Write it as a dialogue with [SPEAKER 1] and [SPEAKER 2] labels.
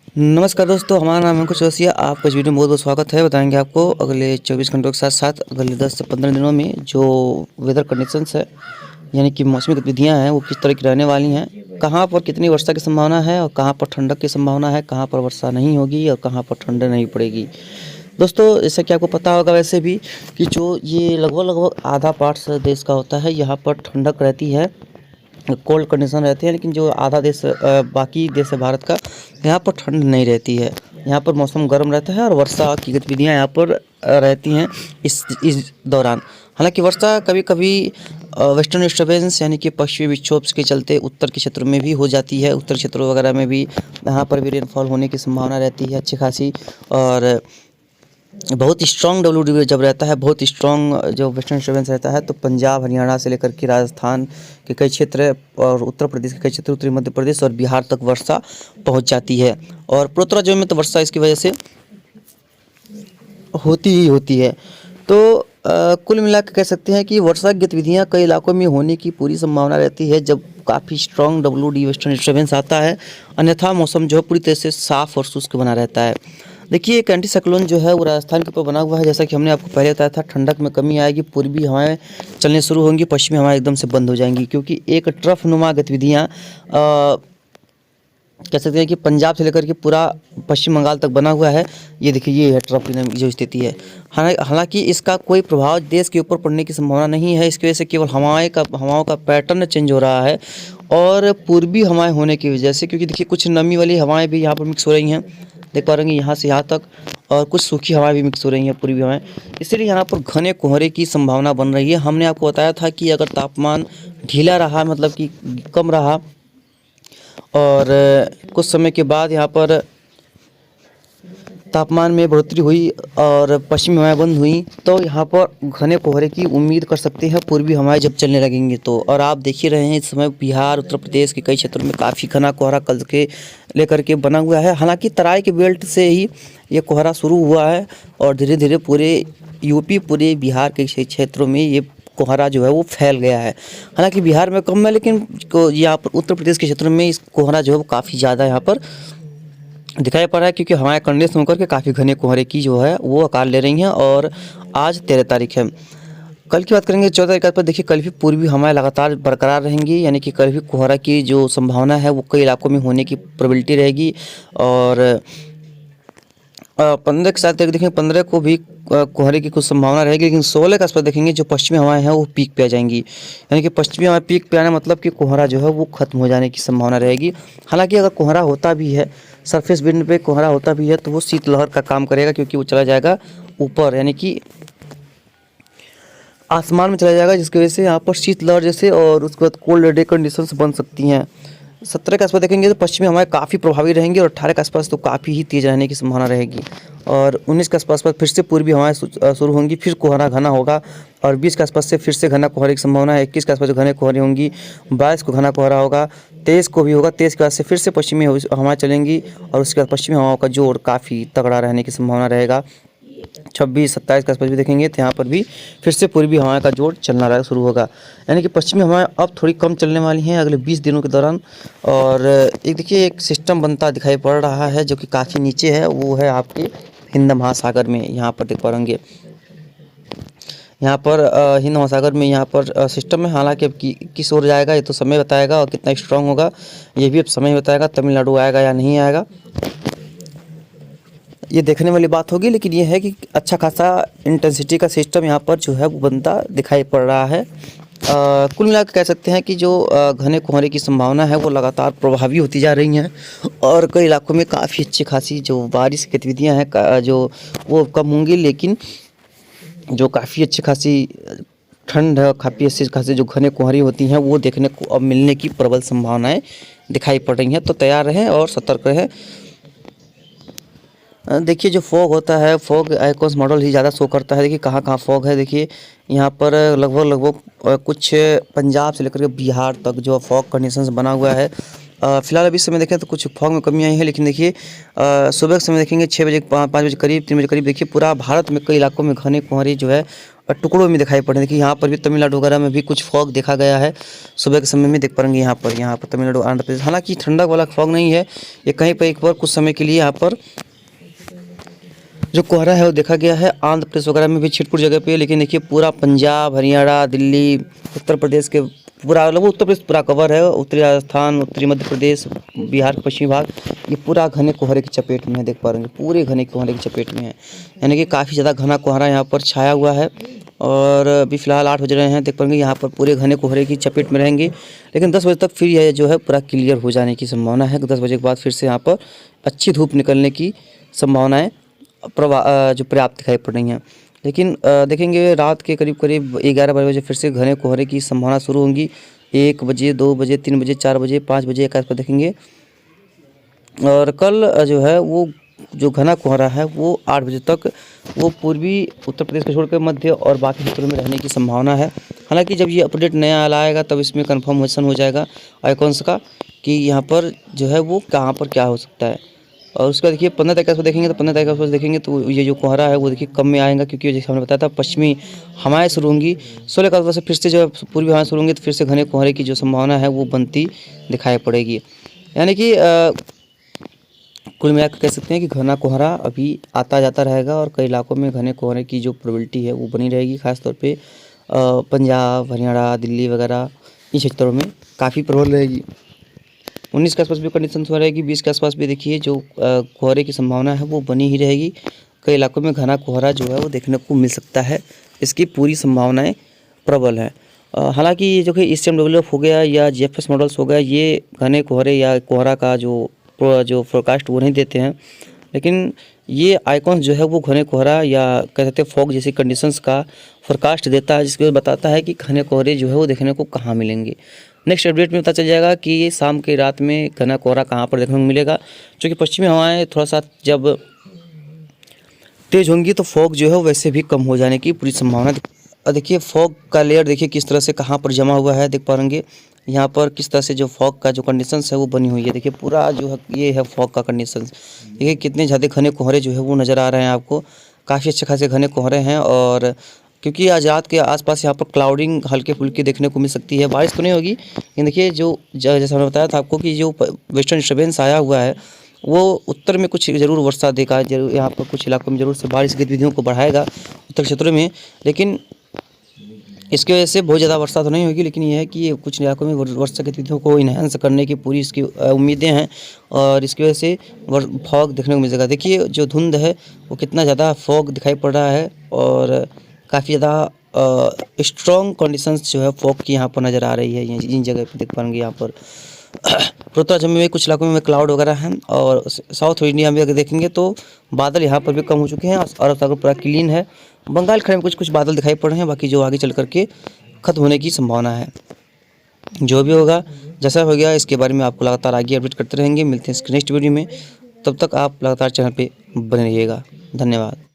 [SPEAKER 1] नमस्कार दोस्तों, हमारा नाम है अंकुश जोशिया। आपका इस वीडियो में बहुत बहुत स्वागत है। बताएंगे आपको अगले 24 घंटों के साथ साथ अगले 10 से 15 दिनों में जो वेदर कंडीशंस है, यानी कि मौसमी गतिविधियां हैं, वो किस तरह की रहने वाली हैं, कहां पर कितनी वर्षा की संभावना है और कहां पर ठंडक की संभावना है, कहां पर वर्षा नहीं होगी और कहां पर ठंड नहीं पड़ेगी। दोस्तों, जैसा कि आपको पता होगा वैसे भी कि जो ये लगभग लगभग आधा पार्ट देश का होता है, यहाँ पर ठंडक रहती है, कोल्ड कंडीशन रहते हैं। लेकिन जो आधा देश बाकी देश है भारत का, यहाँ पर ठंड नहीं रहती है। यहाँ पर मौसम गर्म रहता है और वर्षा की गतिविधियाँ यहाँ पर रहती हैं इस दौरान। हालांकि वर्षा कभी कभी वेस्टर्न डिस्टर्बेंस यानी कि पश्चिमी विक्षोभ के चलते उत्तर के क्षेत्रों में भी हो जाती है। उत्तर क्षेत्रों वगैरह में भी यहाँ पर भी रेनफॉल होने की संभावना रहती है अच्छी खासी। और बहुत स्ट्रॉन्ग डब्ल्यू जब रहता है, बहुत स्ट्रॉन्ग जो वेस्टर्न डिस्टर्बेंस रहता है, तो पंजाब हरियाणा से लेकर के राजस्थान के कई क्षेत्र और उत्तर प्रदेश के कई क्षेत्र, उत्तरी मध्य प्रदेश और बिहार तक वर्षा पहुंच जाती है। और पूर्वोत्तर राज्यों में तो वर्षा इसकी वजह से होती ही होती है। तो कुल मिला के कह सकते हैं कि वर्षा की गतिविधियाँ कई इलाकों में होने की पूरी संभावना रहती है जब काफ़ी स्ट्रॉन्ग डब्ल्यू वेस्टर्न डिस्टर्बेंस आता है। अन्यथा मौसम जो है पूरी तरह से साफ और शुष्क बना रहता है। देखिए, एक एंटी साइक्लोन जो है वो राजस्थान के ऊपर बना हुआ है। जैसा कि हमने आपको पहले बताया था, ठंडक में कमी आएगी, पूर्वी हवाएं चलने शुरू होंगी, पश्चिमी हवाएं एकदम से बंद हो जाएंगी, क्योंकि एक ट्रफ नुमा गतिविधियाँ कह सकते हैं कि पंजाब से लेकर के पूरा पश्चिम बंगाल तक बना हुआ है। ये देखिए, ये है ट्रफ जो स्थिति है। हालांकि इसका कोई प्रभाव देश के ऊपर पड़ने की संभावना नहीं है। इसकी वजह से केवल हवाओं का पैटर्न चेंज हो रहा है और पूर्वी हवाएं होने की वजह से, क्योंकि देखिए कुछ नमी वाली हवाएं भी यहाँ पर मिक्स हो रही हैं, देख पा रहे हैं यहाँ से यहाँ तक, और कुछ सूखी हवाएं भी मिक्स हो रही हैं, पूर्वी हवाएं। इसलिए यहाँ पर घने कोहरे की संभावना बन रही है। हमने आपको बताया था कि अगर तापमान ढीला रहा, मतलब कि कम रहा, और कुछ समय के बाद यहाँ पर तापमान में बढ़ोतरी हुई और पश्चिमी हवाएं बंद हुई, तो यहाँ पर घने कोहरे की उम्मीद कर सकते हैं पूर्वी हवाएं जब चलने लगेंगी तो। और आप देख ही रहे हैं इस समय बिहार, उत्तर प्रदेश के कई क्षेत्रों में काफ़ी घना कोहरा कल के लेकर के बना हुआ है। हालांकि तराई के बेल्ट से ही ये कोहरा शुरू हुआ है और धीरे धीरे पूरे यूपी, पूरे बिहार के क्षेत्रों में ये कोहरा जो है वो फैल गया है। हालांकि बिहार में कम है, लेकिन यहाँ पर उत्तर प्रदेश के क्षेत्रों में इस कोहरा जो है वो काफ़ी ज़्यादा यहाँ पर दिखाई पड़ रहा है, क्योंकि हवाएं कंडेंस होकर के काफ़ी घने कोहरे की जो है वो आकार ले रही हैं। और आज 13 तारीख है। कल की बात करेंगे 14 तारीख पर। देखिए, कल भी पूर्वी हवाएं लगातार बरकरार रहेंगी, यानी कि कल भी कोहरा की जो संभावना है वो कई इलाकों में होने की प्रोबेबिलिटी रहेगी। और 15 के साथ देखेंगे, 15 को भी कोहरे की कुछ संभावना रहेगी, लेकिन 16 के आसपास देखेंगे जो पश्चिमी हवाएं हैं वो पीक पे आ जाएंगी। यानी कि पश्चिमी हवाएं पीक पे आना मतलब कि कोहरा जो है वो खत्म हो जाने की संभावना रहेगी। हालांकि अगर कोहरा होता भी है, सरफेस विंड पे कोहरा होता भी है, तो वो शीतलहर का काम करेगा, क्योंकि वो चला जाएगा ऊपर, यानी कि आसमान में चला जाएगा, जिसकी वजह से यहाँ पर शीतलहर जैसे और उसके बाद कोल्ड डे कंडीशंस बन सकती हैं। 17 के आसपास देखेंगे तो पश्चिमी हवाएं काफ़ी प्रभावी रहेंगी और 18 के आसपास तो काफ़ी ही तेज़ रहने की संभावना रहेगी। और 19 के आसपास फिर से पूर्वी हवाएं शुरू होंगी, फिर कोहरा घना होगा। और 20 के आसपास से फिर से घना कोहरे की संभावना है। 21 के आसपास घने कोहरे होंगी, 22 को घना कोहरा होगा, 23 को भी होगा। 23 के बाद से फिर से पश्चिमी हवाएं चलेंगी और उसके बाद पश्चिमी हवाओं का जोर काफ़ी तगड़ा रहने की संभावना रहेगा। 26-27 के आसपास भी देखेंगे तो यहाँ पर भी फिर से पूर्वी हवाएं का जोर चलना शुरू होगा। यानी कि पश्चिमी हवाएं अब थोड़ी कम चलने वाली हैं अगले 20 दिनों के दौरान। और एक देखिए, एक सिस्टम बनता दिखाई पड़ रहा है जो कि काफ़ी नीचे है, वो है आपके हिंद महासागर में। यहाँ पर देख पाएंगे, यहाँ पर हिंद महासागर में यहाँ पर सिस्टम है। हालांकि अब किस ओर जाएगा ये तो समय बताएगा, और कितना स्ट्रांग होगा ये भी अब समय बताएगा। तमिलनाडु आएगा या नहीं आएगा ये देखने वाली बात होगी, लेकिन ये है कि अच्छा खासा इंटेंसिटी का सिस्टम यहाँ पर जो है वो बनता दिखाई पड़ रहा है। कुल मिलाकर कह सकते हैं कि जो घने कोहरे की संभावना है वो लगातार प्रभावी होती जा रही हैं और कई इलाकों में काफ़ी अच्छी खासी जो बारिश की गतिविधियाँ हैं जो वो कम होंगी, लेकिन जो काफ़ी अच्छी खासी ठंड है, काफ़ी अच्छी खासी जो घने कोहरी होती हैं वो देखने को अब मिलने की प्रबल संभावनाएँ दिखाई पड़ रही हैं। तो तैयार रहें और सतर्क रहें। देखिए, जो फॉग होता है, फॉग आइकॉन्स मॉडल ही ज़्यादा शो करता है। देखिए कहाँ कहाँ फॉग है। देखिए यहाँ पर लगभग कुछ पंजाब से लेकर के बिहार तक जो फॉग कंडीशंस बना हुआ है। फिलहाल अभी समय देखें तो कुछ फॉग में कमी आई है, लेकिन देखिए सुबह के समय देखेंगे 6 बजे 5 बजे करीब 3 बजे करीब देखिए पूरा भारत में कई इलाकों में घने कोहरे जो है टुकड़ों में दिखाई पड़ रहे हैं। देखिए यहाँ पर भी तमिलनाडु वगैरह में भी कुछ फॉग देखा गया है सुबह के समय में, देख पाएंगे यहाँ पर तमिलनाडु आंध्र प्रदेश। हालांकि ठंडक वाला फॉग नहीं है, ये कहीं पर एक बार कुछ समय के लिए यहाँ पर जो कोहरा है वो देखा गया है। आंध्र प्रदेश वगैरह में भी छिटपुट जगह पे, लेकिन देखिए पूरा पंजाब, हरियाणा, दिल्ली, उत्तर प्रदेश के पूरा लगभग उत्तर प्रदेश पूरा कवर है। उत्तरी राजस्थान, उत्तरी मध्य प्रदेश, बिहार का पश्चिमी भाग, ये पूरा घने कोहरे की चपेट में है, देख पा रहे हैं पूरे घने कोहरे की चपेट में है। यानी कि काफ़ी ज़्यादा घना कोहरा यहाँ पर छाया हुआ है। और अभी फ़िलहाल 8 बज रहे हैं, देख पाएंगे यहाँ पर पूरे घने कोहरे की चपेट में रहेंगे। लेकिन 10 बजे तक फिर यह जो है पूरा क्लियर हो जाने की संभावना है। 10 बजे के बाद फिर से यहाँ पर अच्छी धूप निकलने की संभावनाएँ जो पर्याप्त दिखाई पड़ रही हैं। लेकिन देखेंगे रात के करीब 11-12 बजे फिर से घने कोहरे की संभावना शुरू होंगी। 1 बजे, 2 बजे, 3 बजे, 4 बजे, 5 बजे एक आसपास देखेंगे। और कल जो है वो जो घना कोहरा है वो 8 बजे तक वो पूर्वी उत्तर प्रदेश को छोड़कर मध्य और बाकी क्षेत्रों में रहने की संभावना है। हालांकि जब ये अपडेट नया आएगा तब इसमें कन्फर्मेशन हो जाएगा आइकॉन्स का कि यहाँ पर जो है वो कहाँ पर क्या हो सकता है। और उसका देखिए 15 तारीख को देखेंगे तो 15 तारीख को देखेंगे तो ये जो कोहरा है वो देखिए कम में आएगा, क्योंकि जैसे हमने बताया था पश्चिमी हवाएं शुरू होंगी। 16 का से फिर से जो पूर्वी हवाएं शुरू होंगी तो फिर से घने कोहरे की जो संभावना है वो बनती दिखाई पड़ेगी। यानी कि कुल मिलाकर कह सकते हैं कि घना कोहरा अभी आता जाता रहेगा और कई इलाकों में घने कोहरे की जो प्रोबेबिलिटी है वो बनी रहेगी। खासतौर पे पंजाब, हरियाणा, दिल्ली वगैरह इन क्षेत्रों में काफ़ी प्रबल रहेगी। 19 के आसपास भी कंडीशन हो रहेगी। 20 के आसपास भी देखिए जो कोहरे की संभावना है वो बनी ही रहेगी। कई इलाकों में घना कोहरा जो है वो देखने को मिल सकता है, इसकी पूरी संभावनाएं प्रबल हैं। हालांकि ये जो कि ECMWF हो गया या GFS मॉडल्स हो गया, ये घने कोहरे या कोहरा का जो फोरकास्ट वो नहीं देते हैं, लेकिन ये आइकॉन्स जो है वो घने कोहरा या कह सकते हैं फॉग जैसी कंडीशंस का फोरकास्ट देता है, जिसके बताता है कि घने कोहरे जो है वो देखने को कहाँ मिलेंगे। नेक्स्ट अपडेट में पता चल जाएगा कि ये शाम के रात में घना कोहरा कहाँ पर देखने को मिलेगा। क्योंकि पश्चिमी हवाएं थोड़ा सा जब तेज़ होंगी तो फॉग जो है वैसे भी कम हो जाने की पूरी संभावना। देखिए फॉग का लेयर देखिए किस तरह से कहाँ पर जमा हुआ है, देख पाएंगे यहाँ पर किस तरह से जो फॉग का जो कंडीशंस है वो बनी हुई है। देखिए पूरा जो है ये है फॉग का कंडीशंस। देखिए कितने ज़्यादा घने कोहरे जो है वो नज़र आ रहे हैं आपको, काफ़ी अच्छे खासे घने कोहरे हैं। और क्योंकि आज रात के आसपास यहाँ पर क्लाउडिंग हल्के फुल्की देखने को मिल सकती है, बारिश तो नहीं होगी। लेकिन देखिए जो जैसा मैंने बताया था आपको कि जो वेस्टर्न डिस्टर्बेंस आया हुआ है वो उत्तर में कुछ ज़रूर वर्षा देगा, जरूर यहाँ पर कुछ इलाकों में ज़रूर से बारिश गतिविधियों को बढ़ाएगा उत्तर क्षेत्रों में। लेकिन इसकी वजह से बहुत ज़्यादा वर्षा तो नहीं होगी, लेकिन यह है कि कुछ इलाकों में वर्षा गतिविधियों को इन्हांस करने की पूरी इसकी उम्मीदें हैं और इसकी वजह से फॉग देखने को मिल जाएगा। देखिए जो धुंध है वो कितना ज़्यादा फॉग दिखाई पड़ रहा है और काफ़ी ज़्यादा स्ट्रॉन्ग कंडीशंस जो है फॉग की यहाँ पर नज़र आ रही है। इन जगह पर देख पाएंगे यहाँ पर पूर्वोत्तर जम्मू में कुछ इलाकों में क्लाउड वगैरह हैं और साउथ इंडिया में अगर देखेंगे तो बादल यहाँ पर भी कम हो चुके हैं और अरब सागर पूरा क्लीन है। बंगाल खाड़ी में कुछ कुछ बादल दिखाई पड़ रहे हैं, बाकी जो आगे चल करके खत्म होने की संभावना है। जो भी होगा जैसा हो गया इसके बारे में आपको लगातार आगे अपडेट करते रहेंगे। मिलते हैं इसके नेक्स्ट वीडियो में, तब तक आप लगातार चैनल पर बने रहिएगा। धन्यवाद।